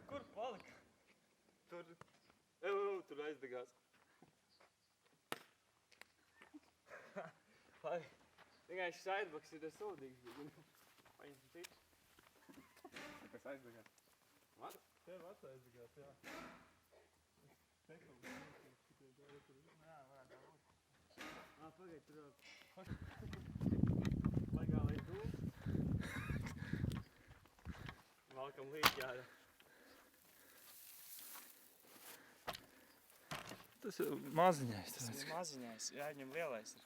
Kur palika? Tur aizdegās. Tikai šis aizbaks ir sūdīgs. Paņem citu. Kas aizdegās? Var? Tev aizvegās, jā. Jā, varētu būt. Pagaid, tur vēl. Legālais dūms. Valkam līdz jāra. Tas ir maziņais. Tas ir maziņais, jāņem lielais ir.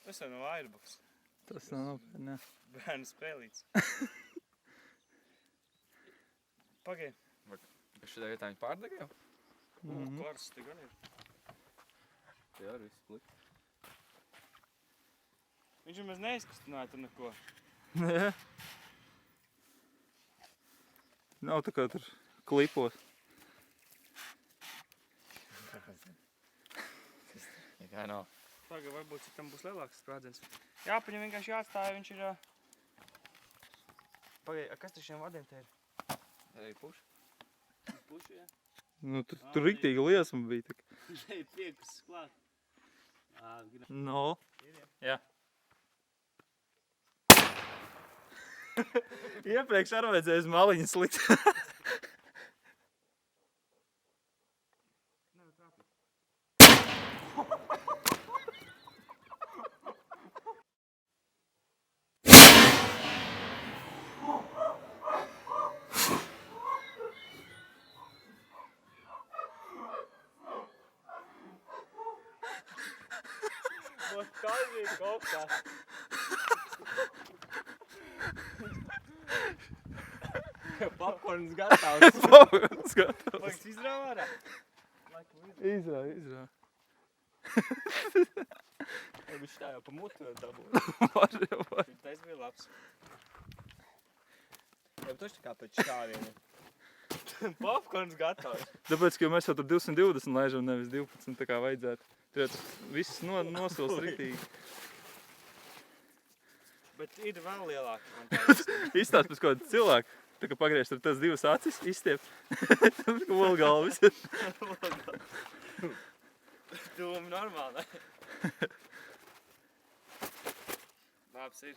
Tas jau nav airbaks. Tas nav nopietni, jā. Bērnu spēlīts. Pagaid. Kas šitā vietā viņi pārdeg jau? Karsts te gan ir. Jā, arī viss plikt. Viņš jau mēs neizkustināja tur neko. Nē. Nav tā kā tur klipos. Nekā nav. Pagaid, varbūt citam būs lielāks sprādziens. Jāpaņem vienkārši jāatstāja, viņš ir... Pagaid, kas tur šiem vadiem te ir? Arī puši? Puši, jā? Nu, tur riktīgi liesma bija. Te ir piekus klāt. No. Jā. Iepriekš ar vajadzēja uz maliņas likt. Nevar trāpīt. Man kaivīgi kopā. Popkorns gatavs. Popkorns gatavs. Pagaid, izrāvā ārā? Izrā. Viņš tā jau pa mutu vēl dabūja. Var. Tas bija labs. Jau taču kā pēc šāviena. Popkorns gatavs. Tāpēc, ka mēs jau tur 220 laižam, nevis 12, tā kā vajadzētu. Tur jau viss nosils riktīgi. Bet ir vēl lielāki. Izstāst pēc kāda cilvēka. Tā kā pagriež tur tas divas acis, izstiep. Tur kā volgalvis. Dūmi normāli, ne? Labs ir.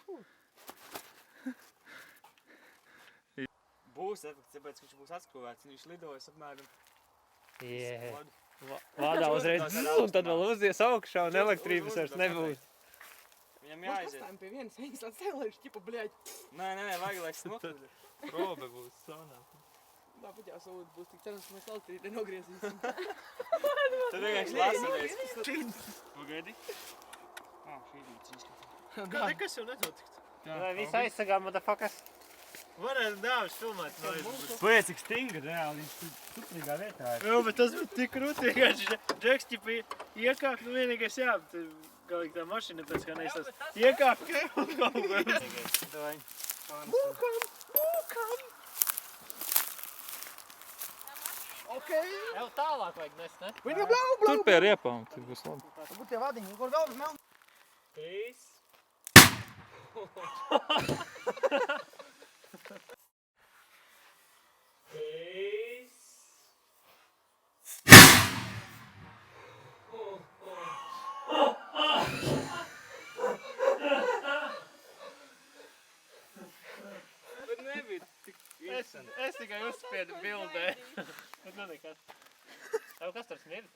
Būs efekts, tāpēc, ka viņš būs atskrūvēts. Viņš lidojas apmēram. Vādā uzreiz un tad vēl uzdies augšā un elektrības vairs nebūs. Viņam jāaiziet. Pastāvim pie vienas viņas atsēl, lai viņš ķipa, bļaļ. Nē, vajag, lai smokļi. Probe būs saunā. Tāpat jau sūdi būs tik cenas, ka mēs elektrīti nogriezīsim. Tad vienkārši lasamies. Pagaidi. Šī rīts izskatās. Nekas jau nenotikt. Vai visu aizsagām, motherfuckers? Varētu dāvis filmēt no Pēc, cik stingri reāli, viņš suprīgā vietā ir. Jā, bet tas bija tik krūti, vienkārši Džeks ķipa iekāp, nu vienīgais jā, bet galīgi tā mašina pēc kā neizstās. Iekāp, un kaut kā. Mūkam! Okei. Jau tālāk vajag nest, ne? Viņa blau! Tur pie riepām, tur būs labi. Varbūt tie vadiņi, kur vēl mel. 3. Bet nebija tik interesanti. Es tikai uzspiedu bildē. Bet nu nekas. Tev kas tur smird?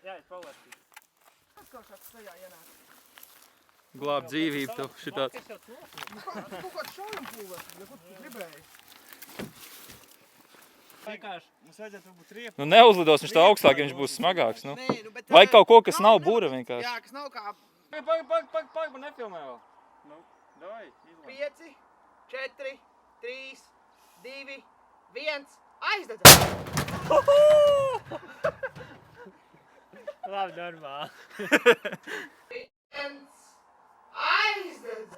Jā, provēt. Kas kaut šāds tajā ienāk? Glāb dzīvību tev šitāds. Kaut kāds šaujumpulver, ja ko tu gribēji. Vienkārši. Mums vajadzētu varbūt riepu. Nu neuzlidos viņš tā augstāk, ja viņš būs smagāks, nu. Nē, nu bet... Vai kaut ko, kas nav būra vienkārši. Jā, kas nav kā Pag, man nefilmē vēl. Nu, davai, izlaiž. 5, 4, 3, 2, 1, aizdedz! Labi, normāli. 1, aizdedz!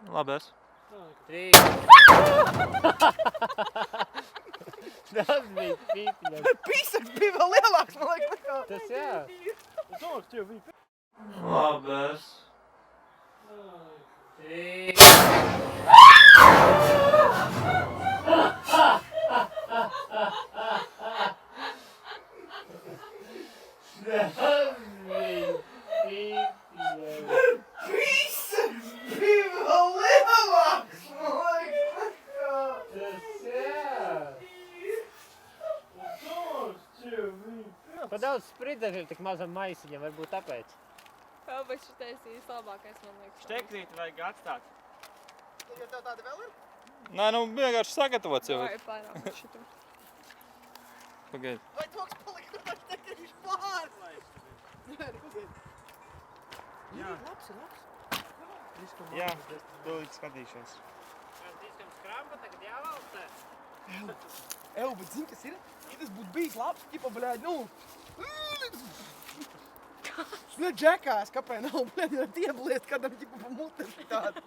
Labi, es. 3. Tas bija pīpiņam. Pīsaks bija vēl lielāks, man liekas, nekā. Tas jā. Es domāju, ka tev bija Labi, es. 3. Pīsaks bija vēl lielāks, man liekas, nekā. Pa daudz spridzekļu tik mazam maisiņam, varbūt tāpēc. Jā, bet šitais īsti labākais, man liekas. Štekrīt vajag atstāt. Ja tev tādi vēl ir? Nē, nu vienkārši sagatavots jau. Vai pārāk šitu. Pagaid. Vai toks palika, ka tas tekrīši pār? Nē, pagaid. Jā, labs ir labs. Jā, tūlīt skatīšos. Mēs diskam skrampa, tagad jāvalstē. Ew, bet zini, kas ir? Ja tas būtu bijis labs, ķipa, bļēd, nu. Ne, džekās, kāpēc nav, bļēd, var tiebliest kādam ķipa pa mutes tādu.